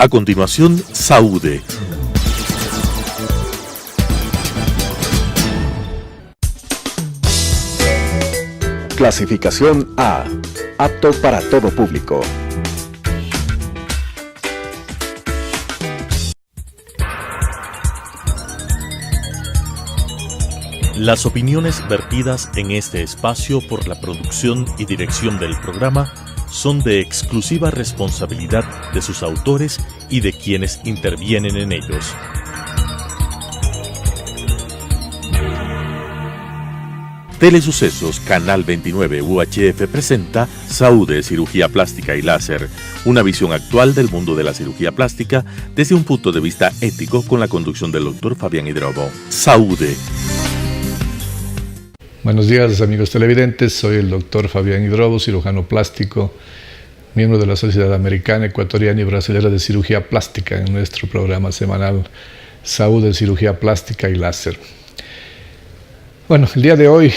A continuación, Saúde. Clasificación A. Apto para todo público. Las opiniones vertidas en este espacio por la producción y dirección del programa son de exclusiva responsabilidad de sus autores y de quienes intervienen en ellos. Telesucesos Canal 29 UHF presenta Saúde, Cirugía Plástica y Láser, una visión actual del mundo de la cirugía plástica desde un punto de vista ético con la conducción del doctor Fabián Hidrobo. Saúde. Buenos días, amigos televidentes. Soy el doctor Fabián Hidrobo, cirujano plástico, miembro de la Sociedad Americana, Ecuatoriana y Brasilera de Cirugía Plástica en nuestro programa semanal Saúde, Cirugía Plástica y Láser. Bueno, el día de hoy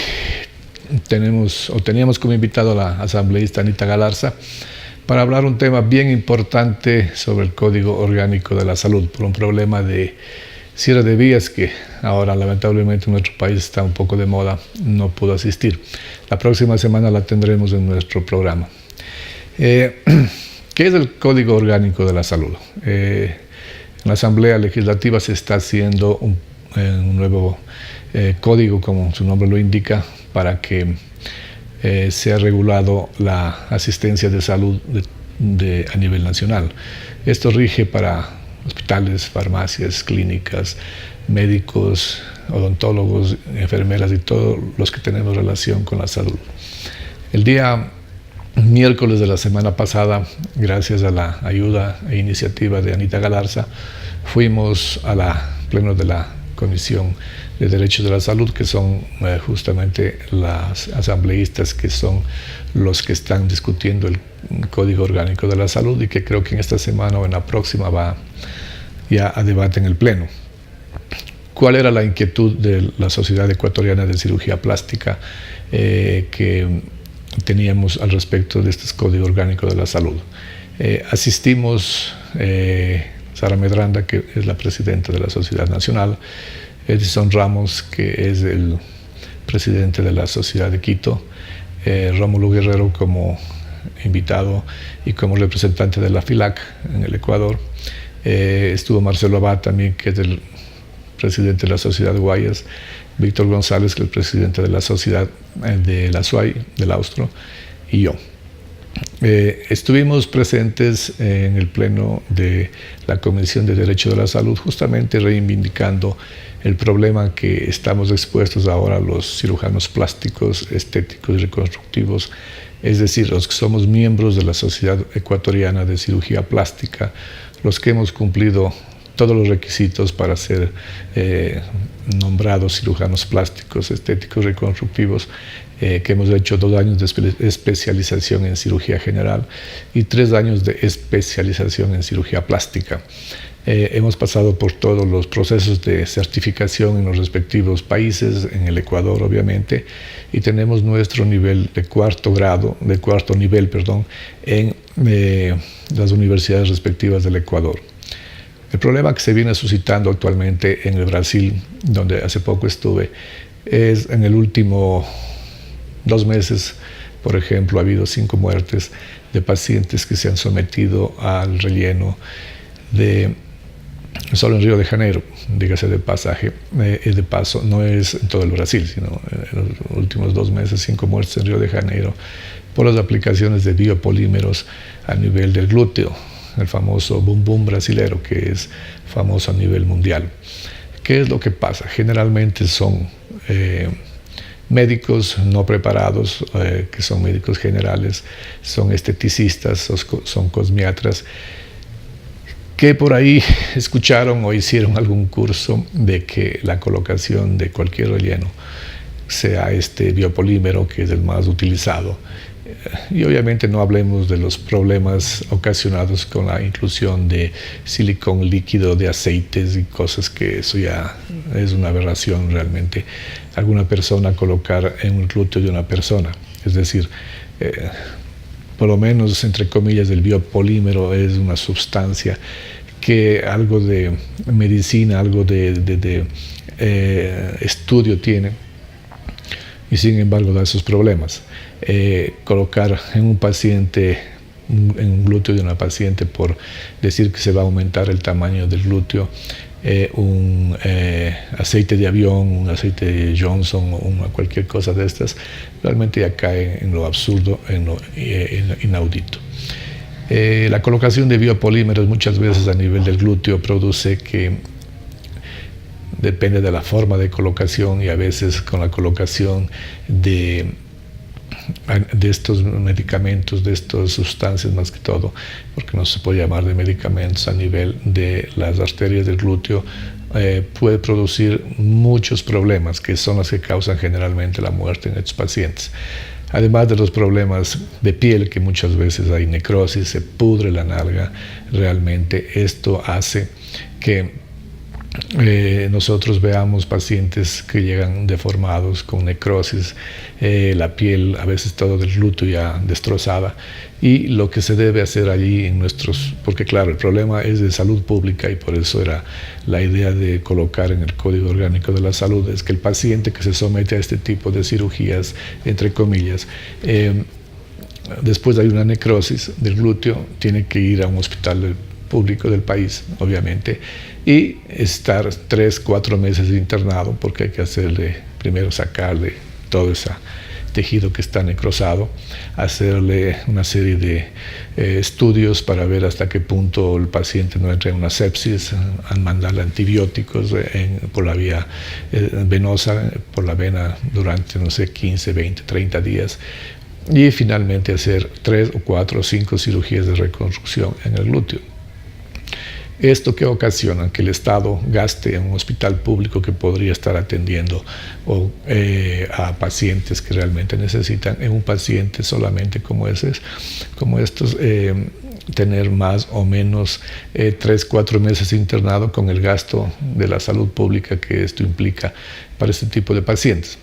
teníamos como invitado a la asambleísta Anita Galarza para hablar un tema bien importante sobre el Código Orgánico de la Salud, por un problema de cierre de vías que ahora lamentablemente en nuestro país está un poco de moda. No pudo asistir. La próxima semana la tendremos en nuestro programa. ¿Qué es el Código Orgánico de la Salud? En la Asamblea Legislativa se está haciendo un nuevo código, como su nombre lo indica, para que sea regulado la asistencia de salud a nivel nacional. Esto rige para hospitales, farmacias, clínicas, médicos, odontólogos, enfermeras y todos los que tenemos relación con la salud. El día miércoles de la semana pasada, gracias a la ayuda e iniciativa de Anita Galarza, fuimos a la pleno de la Comisión de Derechos de la Salud, que son justamente las asambleístas que son los que están discutiendo el Código Orgánico de la Salud y que creo que en esta semana o en la próxima va ya a debate en el Pleno. ¿Cuál era la inquietud de la Sociedad Ecuatoriana de Cirugía Plástica que teníamos al respecto de este Código Orgánico de la Salud? Asistimos Sara Medranda, que es la presidenta de la Sociedad Nacional, Edison Ramos, que es el presidente de la Sociedad de Quito, Rómulo Guerrero como invitado y como representante de la FILAC en el Ecuador. Estuvo Marcelo Abad también, que es el presidente de la Sociedad de Guayas, Víctor González, que es el presidente de la Sociedad de la SUAY, del Austro, y yo. Estuvimos presentes en el pleno de la Comisión de Derecho de la Salud, justamente reivindicando el problema que estamos expuestos ahora los cirujanos plásticos, estéticos y reconstructivos, es decir, los que somos miembros de la Sociedad Ecuatoriana de Cirugía Plástica, los que hemos cumplido todos los requisitos para ser nombrados cirujanos plásticos, estéticos, reconstructivos, que hemos hecho 2 años de especialización en cirugía general y 3 años de especialización en cirugía plástica. Hemos pasado por todos los procesos de certificación en los respectivos países, en el Ecuador obviamente, y tenemos nuestro nivel de cuarto nivel, en las universidades respectivas del Ecuador. El problema que se viene suscitando actualmente en el Brasil, donde hace poco estuve, es en el último 2 meses, por ejemplo, ha habido 5 muertes de pacientes que se han sometido al relleno solo en Río de Janeiro, dígase de paso, no es en todo el Brasil, sino en los últimos 2 meses, 5 muertes en Río de Janeiro por las aplicaciones de biopolímeros a nivel del glúteo, el famoso boom boom brasilero, que es famoso a nivel mundial. ¿Qué es lo que pasa? Generalmente son médicos no preparados, que son médicos generales, son esteticistas, son cosmiatras, que por ahí escucharon o hicieron algún curso de que la colocación de cualquier relleno sea este biopolímero, que es el más utilizado. Y obviamente no hablemos de los problemas ocasionados con la inclusión de silicón líquido, de aceites y cosas que eso ya es una aberración realmente. Alguna persona colocar en un glúteo de una persona, es decir, por lo menos entre comillas, el biopolímero es una sustancia que algo de medicina, algo de estudio tiene, y sin embargo da esos problemas. Colocar en un paciente, en un glúteo de una paciente, por decir que se va a aumentar el tamaño del glúteo, un aceite de avión, un aceite de Johnson o cualquier cosa de estas, realmente ya cae en lo absurdo, en lo inaudito. La colocación de biopolímeros muchas veces a nivel del glúteo produce que, depende de la forma de colocación, y a veces con la colocación de estos medicamentos, de estas sustancias más que todo, porque no se puede llamar de medicamentos, a nivel de las arterias del glúteo, puede producir muchos problemas que son los que causan generalmente la muerte en estos pacientes. Además de los problemas de piel, que muchas veces hay necrosis, se pudre la nalga, realmente esto hace que nosotros veamos pacientes que llegan deformados, con necrosis, la piel, a veces todo del glúteo ya destrozada, y lo que se debe hacer allí porque claro, el problema es de salud pública, y por eso era la idea de colocar en el Código Orgánico de la Salud, es que el paciente que se somete a este tipo de cirugías, entre comillas, después de una necrosis del glúteo, tiene que ir a un hospital público del país, obviamente, y estar 3-4 meses internado, porque hay que primero sacarle todo ese tejido que está necrosado, hacerle una serie de estudios para ver hasta qué punto el paciente no entra en una sepsis, mandarle antibióticos por la vía venosa, por la vena, durante, 15, 20, 30 días, y finalmente hacer 3 o 4 o 5 cirugías de reconstrucción en el glúteo. Esto que ocasiona que el Estado gaste en un hospital público que podría estar atendiendo a pacientes que realmente necesitan, en un paciente solamente como estos, tener más o menos 3-4 meses internado, con el gasto de la salud pública que esto implica para este tipo de pacientes.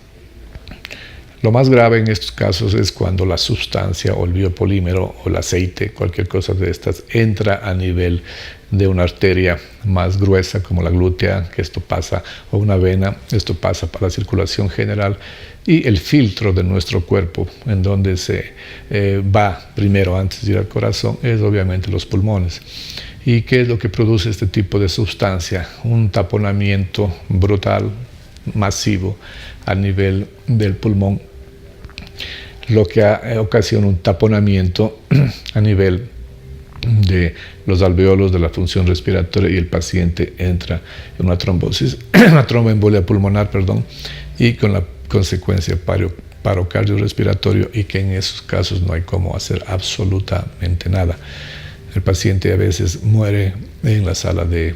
Lo más grave en estos casos es cuando la sustancia o el biopolímero o el aceite, cualquier cosa de estas, entra a nivel de una arteria más gruesa como la glútea, que esto pasa, o una vena, esto pasa para la circulación general, y el filtro de nuestro cuerpo, en donde se va primero antes de ir al corazón, es obviamente los pulmones. ¿Y qué es lo que produce este tipo de sustancia? Un taponamiento brutal, masivo, a nivel del pulmón, lo que ocasiona un taponamiento a nivel de los alveolos de la función respiratoria, y el paciente entra en una trombosis, una tromboembolia pulmonar, y con la consecuencia paro cardiorrespiratorio, y que en esos casos no hay cómo hacer absolutamente nada. El paciente a veces muere en la sala de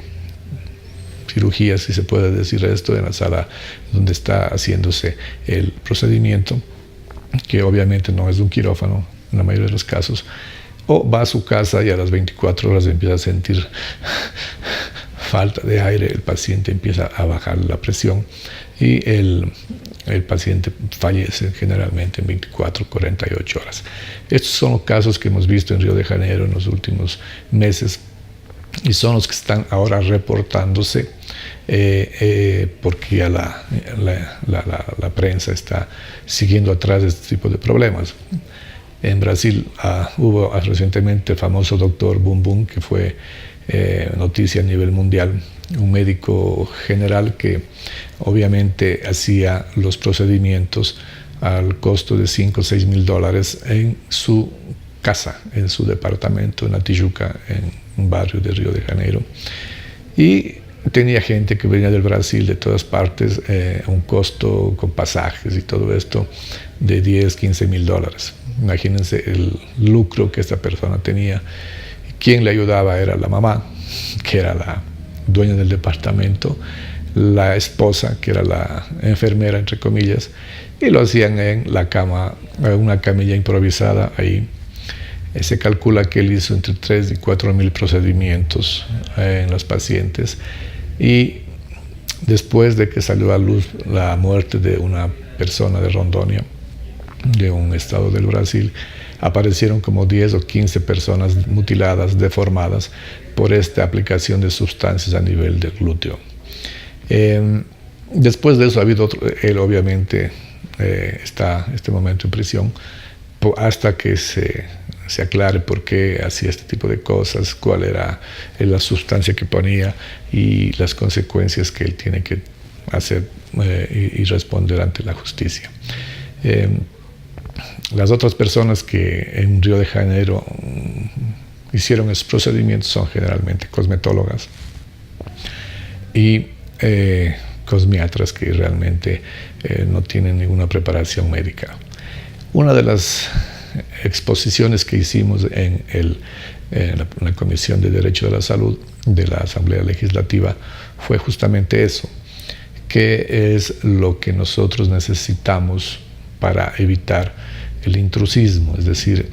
cirugía, si se puede decir esto, en la sala donde está haciéndose el procedimiento, que obviamente no es un quirófano en la mayoría de los casos, o va a su casa y a las 24 horas empieza a sentir falta de aire, el paciente empieza a bajar la presión, y el paciente fallece generalmente en 24-48 horas. Estos son los casos que hemos visto en Río de Janeiro en los últimos meses, y son los que están ahora reportándose, porque ya la prensa está siguiendo atrás de este tipo de problemas. En Brasil hubo recientemente el famoso doctor Bum Bum, que fue noticia a nivel mundial, un médico general que obviamente hacía los procedimientos al costo de $5.000-6.000 en su casa, en su departamento en la Tijuca, en un barrio de Río de Janeiro, y tenía gente que venía del Brasil, de todas partes, un costo con pasajes y todo esto de $10-15.000. Imagínense el lucro que esta persona tenía. Quien le ayudaba era la mamá, que era la dueña del departamento, la esposa, que era la enfermera, entre comillas, y lo hacían en la cama, en una camilla improvisada ahí. Se calcula que él hizo entre 3 y 4 mil procedimientos en los pacientes, y después de que salió a luz la muerte de una persona de Rondônia, de un estado del Brasil, aparecieron como 10 o 15 personas mutiladas, deformadas por esta aplicación de sustancias a nivel del glúteo. Después de eso ha habido él obviamente está este momento en prisión hasta que se aclare por qué hacía este tipo de cosas, cuál era la sustancia que ponía y las consecuencias que él tiene que hacer y responder ante la justicia. Las otras personas que en Río de Janeiro hicieron esos procedimientos son generalmente cosmetólogas y cosmiatras que realmente no tienen ninguna preparación médica. Una de las exposiciones que hicimos en la Comisión de Derecho de la Salud de la Asamblea Legislativa fue justamente eso, qué es lo que nosotros necesitamos para evitar el intrusismo, es decir,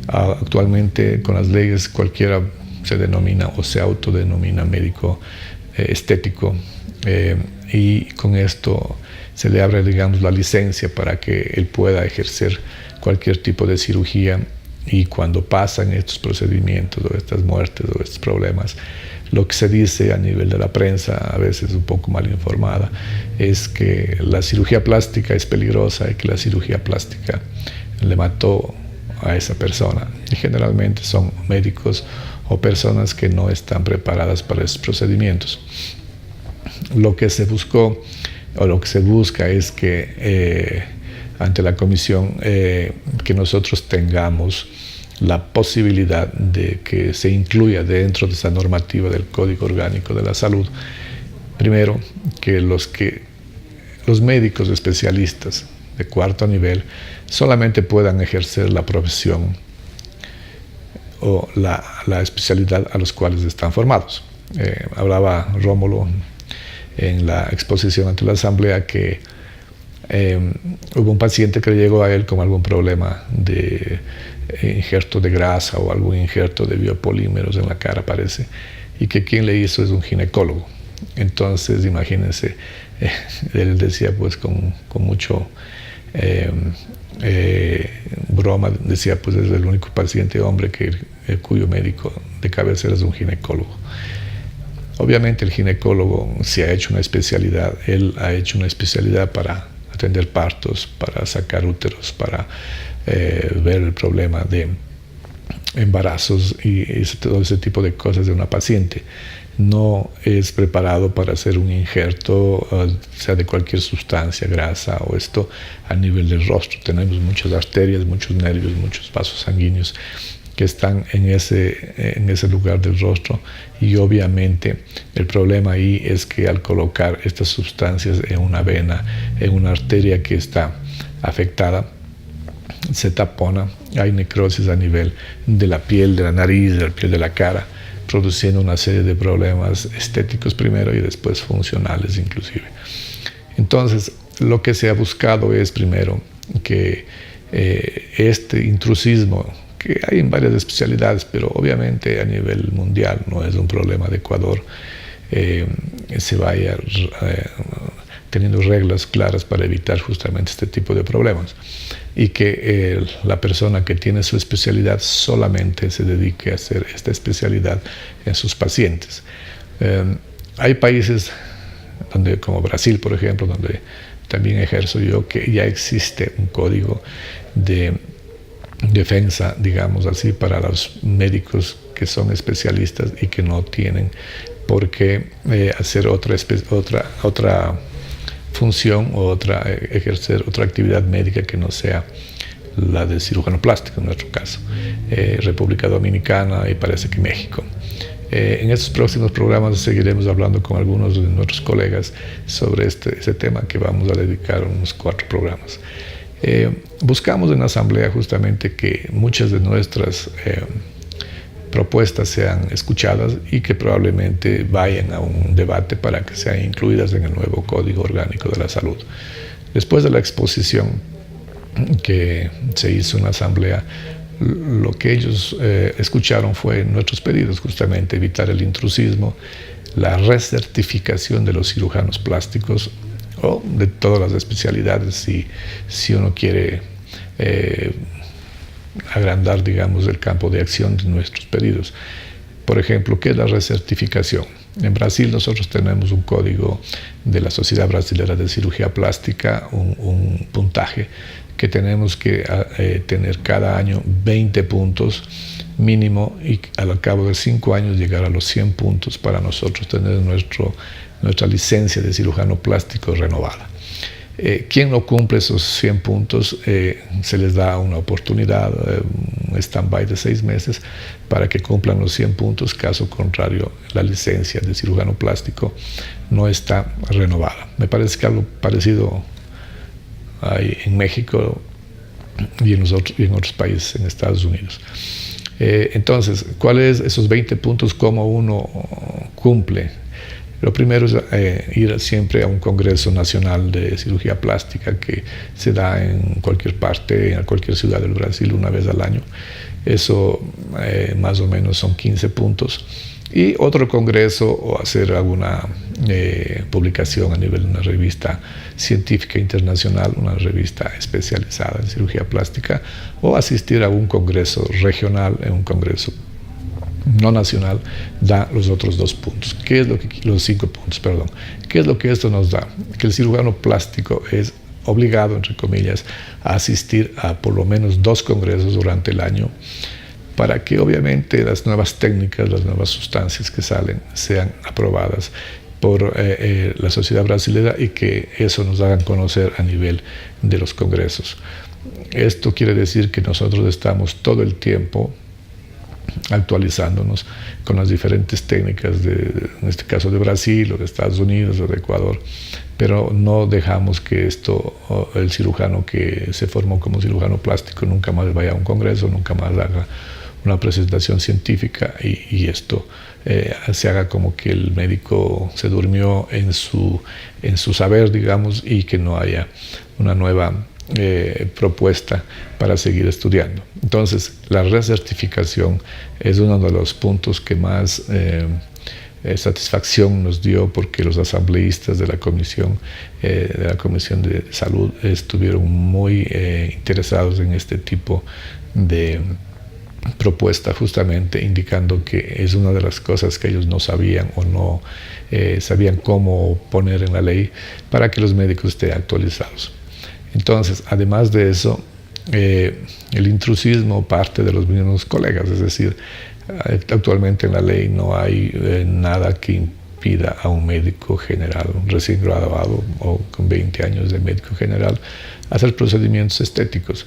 actualmente con las leyes cualquiera se denomina o se autodenomina médico estético y con esto se le abre, digamos, la licencia para que él pueda ejercer cualquier tipo de cirugía y cuando pasan estos procedimientos o estas muertes o estos problemas, lo que se dice a nivel de la prensa, a veces un poco mal informada, es que la cirugía plástica es peligrosa y que la cirugía plástica le mató a esa persona. Y generalmente son médicos o personas que no están preparadas para esos procedimientos. Lo que se buscó o lo que se busca es que ante la comisión que nosotros tengamos la posibilidad de que se incluya dentro de esa normativa del Código Orgánico de la Salud, primero, que los médicos especialistas de cuarto nivel solamente puedan ejercer la profesión o la especialidad a los cuales están formados. Hablaba Rómulo en la exposición ante la Asamblea que hubo un paciente que llegó a él con algún problema de injerto de grasa o algún injerto de biopolímeros en la cara, parece, y que quien le hizo es un ginecólogo. Entonces, imagínense, él decía pues con mucho broma, decía pues es el único paciente hombre cuyo médico de cabecera es un ginecólogo. Obviamente el ginecólogo se ha hecho una especialidad, él ha hecho una especialidad para atender partos, para sacar úteros, para ver el problema de embarazos y todo ese tipo de cosas de una paciente. No es preparado para hacer un injerto, sea de cualquier sustancia, grasa o esto a nivel del rostro. Tenemos muchas arterias, muchos nervios, muchos vasos sanguíneos que están en ese lugar del rostro y obviamente el problema ahí es que al colocar estas sustancias en una vena, en una arteria que está afectada, se tapona, hay necrosis a nivel de la piel, de la nariz, de la piel de la cara, produciendo una serie de problemas estéticos primero y después funcionales inclusive. Entonces, lo que se ha buscado es primero que este intrusismo, que hay en varias especialidades, pero obviamente a nivel mundial no es un problema de Ecuador, se vaya teniendo reglas claras para evitar justamente este tipo de problemas y que la persona que tiene su especialidad solamente se dedique a hacer esta especialidad en sus pacientes. Hay países donde, como Brasil, por ejemplo, donde también ejerzo yo, que ya existe un código de defensa, digamos así, para los médicos que son especialistas y que no tienen por qué hacer otra función o ejercer otra actividad médica que no sea la de cirujano plástico, en nuestro caso, República Dominicana y parece que México. En estos próximos programas seguiremos hablando con algunos de nuestros colegas sobre ese tema que vamos a dedicar unos 4 programas. Buscamos en la Asamblea justamente que muchas de nuestras propuestas sean escuchadas y que probablemente vayan a un debate para que sean incluidas en el nuevo Código Orgánico de la Salud. Después de la exposición que se hizo en la Asamblea, lo que ellos escucharon fue nuestros pedidos, justamente evitar el intrusismo, la recertificación de los cirujanos plásticos o de todas las especialidades si uno quiere agrandar, digamos, el campo de acción de nuestros pedidos. Por ejemplo, ¿qué es la recertificación? En Brasil nosotros tenemos un código de la Sociedad Brasilera de Cirugía Plástica, un puntaje que tenemos que tener cada año 20 puntos mínimo y al cabo de 5 años llegar a los 100 puntos para nosotros tener nuestra licencia de cirujano plástico renovada. Quien no cumple esos 100 puntos se les da una oportunidad, un stand-by de 6 meses para que cumplan los 100 puntos. Caso contrario, la licencia de cirujano plástico no está renovada. Me parece que algo parecido hay en México y en otros países, en Estados Unidos. Entonces, ¿cuáles esos 20 puntos? ¿Cómo uno cumple? Lo primero es ir siempre a un congreso nacional de cirugía plástica que se da en cualquier parte, en cualquier ciudad del Brasil, una vez al año. Eso más o menos son 15 puntos. Y otro congreso o hacer alguna publicación a nivel de una revista científica internacional, una revista especializada en cirugía plástica, o asistir a un congreso regional, en un congreso no nacional, da los otros 2 puntos. ¿Qué es los 5 puntos, perdón? ¿Qué es lo que esto nos da? Que el cirujano plástico es obligado, entre comillas, a asistir a por lo menos 2 congresos durante el año para que obviamente las nuevas técnicas, las nuevas sustancias que salen sean aprobadas por la sociedad brasileña y que eso nos hagan conocer a nivel de los congresos. Esto quiere decir que nosotros estamos todo el tiempo actualizándonos con las diferentes técnicas, en este caso de Brasil o de Estados Unidos o de Ecuador, pero no dejamos que el cirujano que se formó como cirujano plástico nunca más vaya a un congreso, nunca más haga una presentación científica y esto se haga como que el médico se durmió en su saber, digamos, y que no haya una nueva propuesta para seguir estudiando. Entonces, la recertificación es uno de los puntos que más satisfacción nos dio, porque los asambleístas de la Comisión de Salud estuvieron muy interesados en este tipo de propuesta, justamente indicando que es una de las cosas que ellos no sabían o no sabían cómo poner en la ley para que los médicos estén actualizados. Entonces, además de eso, el intrusismo parte de los mismos colegas, es decir, actualmente en la ley no hay nada que impida a un médico general, un recién graduado o con 20 años de médico general, hacer procedimientos estéticos.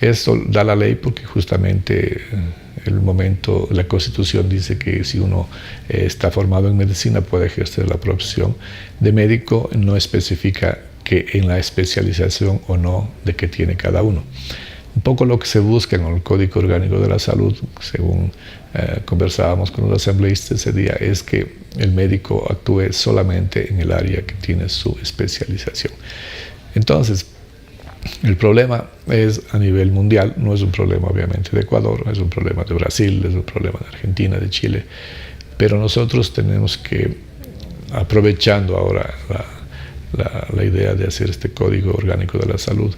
Eso da la ley porque justamente la Constitución dice que si uno está formado en medicina puede ejercer la profesión de médico, no especifica que en la especialización o no de que tiene cada uno. Un poco lo que se busca en el Código Orgánico de la Salud, según conversábamos con los asambleístas ese día, es que el médico actúe solamente en el área que tiene su especialización. Entonces, el problema es a nivel mundial, no es un problema obviamente de Ecuador, es un problema de Brasil, es un problema de Argentina, de Chile, pero nosotros tenemos que, aprovechando ahora la idea de hacer este Código Orgánico de la Salud,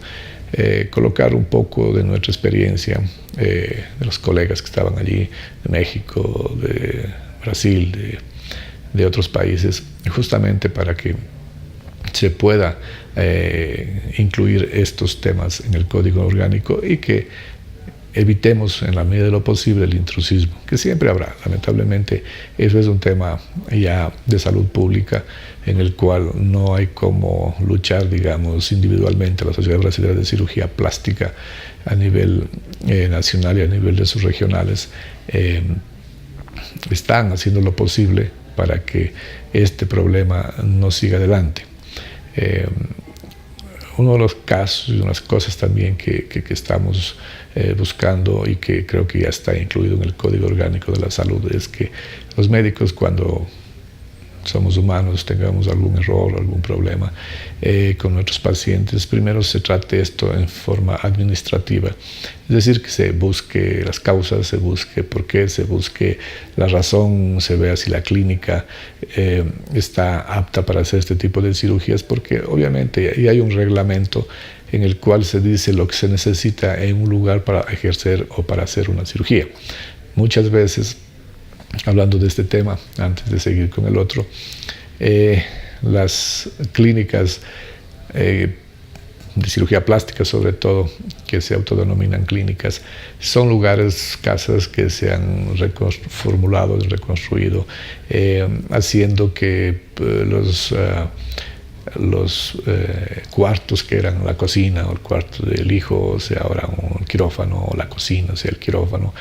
colocar un poco de nuestra experiencia, de los colegas que estaban allí, de México, de Brasil, de otros países, justamente para que se pueda incluir estos temas en el Código Orgánico y que evitemos en la medida de lo posible el intrusismo, que siempre habrá. Lamentablemente eso es un tema ya de salud pública en el cual no hay cómo luchar, digamos, individualmente. La Sociedad Brasileña de Cirugía Plástica a nivel nacional y a nivel de sus regionales están haciendo lo posible para que este problema no siga adelante. Uno de los casos y unas cosas también que estamos buscando y que creo que ya está incluido en el Código Orgánico de la Salud es que los médicos, cuando somos humanos, tengamos algún error, algún problema con nuestros pacientes, primero se trate esto en forma administrativa, es decir, que se busque las causas, se busque por qué, se busque la razón, se vea si la clínica está apta para hacer este tipo de cirugías, porque obviamente ahí hay un reglamento en el cual se dice lo que se necesita en un lugar para ejercer o para hacer una cirugía. Muchas veces, hablando de este tema, antes de seguir con el otro, las clínicas de cirugía plástica, sobre todo, que se autodenominan clínicas, son lugares, casas que se han reformulado, reconstruido, haciendo que los cuartos que eran la cocina o el cuarto del hijo sea ahora un quirófano, o la cocina sea el quirófano.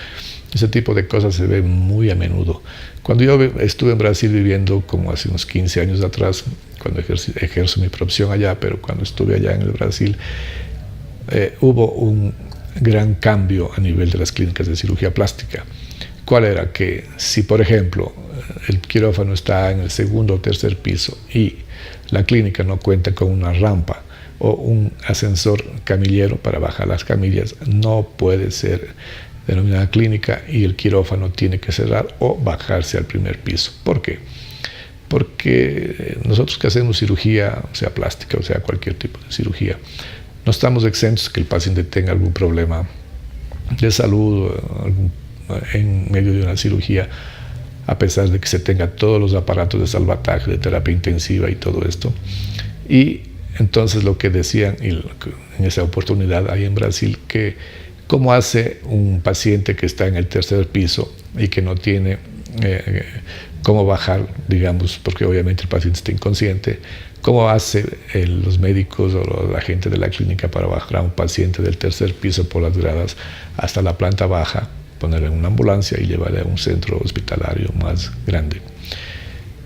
Ese tipo de cosas se ve muy a menudo. Cuando yo estuve en Brasil viviendo, como hace unos 15 años atrás, cuando ejerzo mi profesión allá, pero cuando estuve allá en el Brasil, hubo un gran cambio a nivel de las clínicas de cirugía plástica. ¿Cuál era? Que si, por ejemplo, el quirófano está en el segundo o tercer piso y la clínica no cuenta con una rampa o un ascensor camillero para bajar las camillas, no puede ser denominada clínica y el quirófano tiene que cerrar o bajarse al primer piso. ¿Por qué? Porque nosotros que hacemos cirugía, sea plástica o sea cualquier tipo de cirugía, no estamos exentos que el paciente tenga algún problema de salud en medio de una cirugía, a pesar de que se tenga todos los aparatos de salvataje, de terapia intensiva y todo esto. Y entonces lo que decían en esa oportunidad ahí en Brasil, que cómo hace un paciente que está en el tercer piso y que no tiene cómo bajar, digamos, porque obviamente el paciente está inconsciente, cómo hace los médicos o la gente de la clínica para bajar a un paciente del tercer piso por las gradas hasta la planta baja, ponerle en una ambulancia y llevarle a un centro hospitalario más grande.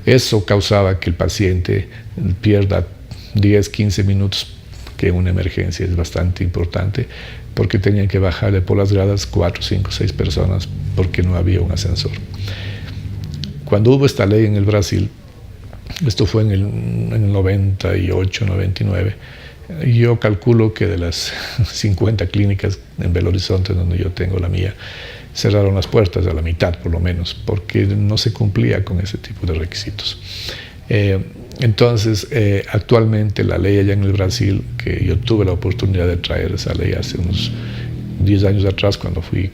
Eso causaba que el paciente pierda 10, 15 minutos, que en una emergencia es bastante importante, porque tenían que bajarle por las gradas 4, 5, 6 personas porque no había un ascensor. Cuando hubo esta ley en el Brasil, esto fue en el 98, 99, yo calculo que de las 50 clínicas en Belo Horizonte, donde yo tengo la mía, cerraron las puertas a la mitad por lo menos, porque no se cumplía con ese tipo de requisitos. Entonces, actualmente la ley allá en el Brasil, que yo tuve la oportunidad de traer esa ley hace unos 10 años atrás, cuando fui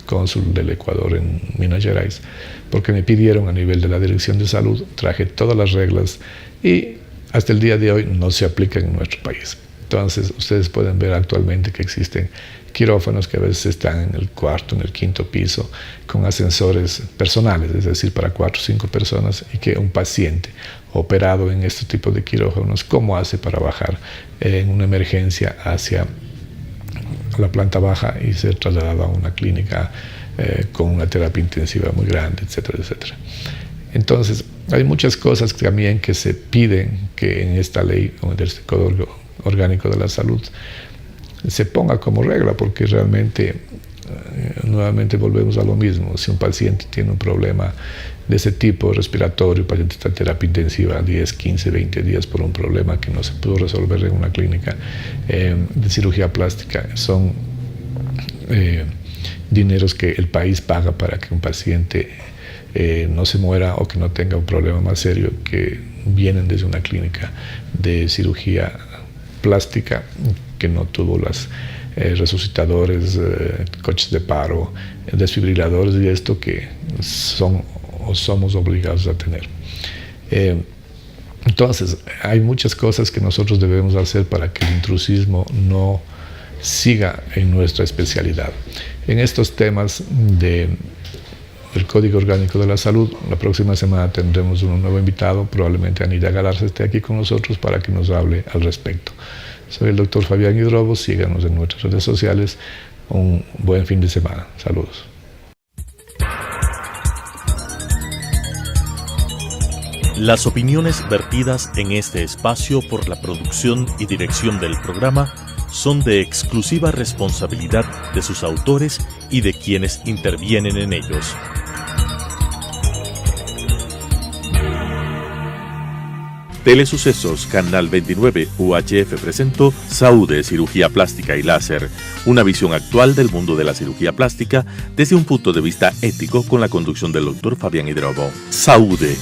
cónsul del Ecuador en Minas Gerais, porque me pidieron a nivel de la Dirección de Salud, traje todas las reglas y hasta el día de hoy no se aplican en nuestro país. Entonces, ustedes pueden ver actualmente que existen quirófanos que a veces están en el cuarto, en el quinto piso, con ascensores personales, es decir, para 4 o 5 personas, y que un paciente operado en este tipo de quirófanos, ¿cómo hace para bajar en una emergencia hacia la planta baja y ser trasladado a una clínica con una terapia intensiva muy grande, etcétera, etcétera? Entonces, hay muchas cosas también que se piden que en esta ley, o en este Código Orgánico de la Salud, se ponga como regla, porque realmente, nuevamente volvemos a lo mismo. Si un paciente tiene un problema de ese tipo respiratorio, el paciente está en terapia intensiva 10, 15, 20 días por un problema que no se pudo resolver en una clínica de cirugía plástica, son dineros que el país paga para que un paciente no se muera o que no tenga un problema más serio, que vienen desde una clínica de cirugía plástica que no tuvo las resucitadores, coches de paro, desfibriladores y esto que son o somos obligados a tener. Entonces, hay muchas cosas que nosotros debemos hacer para que el intrusismo no siga en nuestra especialidad. En estos temas del Código Orgánico de la Salud, la próxima semana tendremos un nuevo invitado, probablemente Anita Galarza esté aquí con nosotros para que nos hable al respecto. Soy el doctor Fabián Hidrobo, síganos en nuestras redes sociales. Un buen fin de semana. Saludos. Las opiniones vertidas en este espacio por la producción y dirección del programa son de exclusiva responsabilidad de sus autores y de quienes intervienen en ellos. Telesucesos Canal 29 UHF presentó Saúde, Cirugía Plástica y Láser, una visión actual del mundo de la cirugía plástica desde un punto de vista ético con la conducción del Dr. Fabián Hidrobo. Saúde,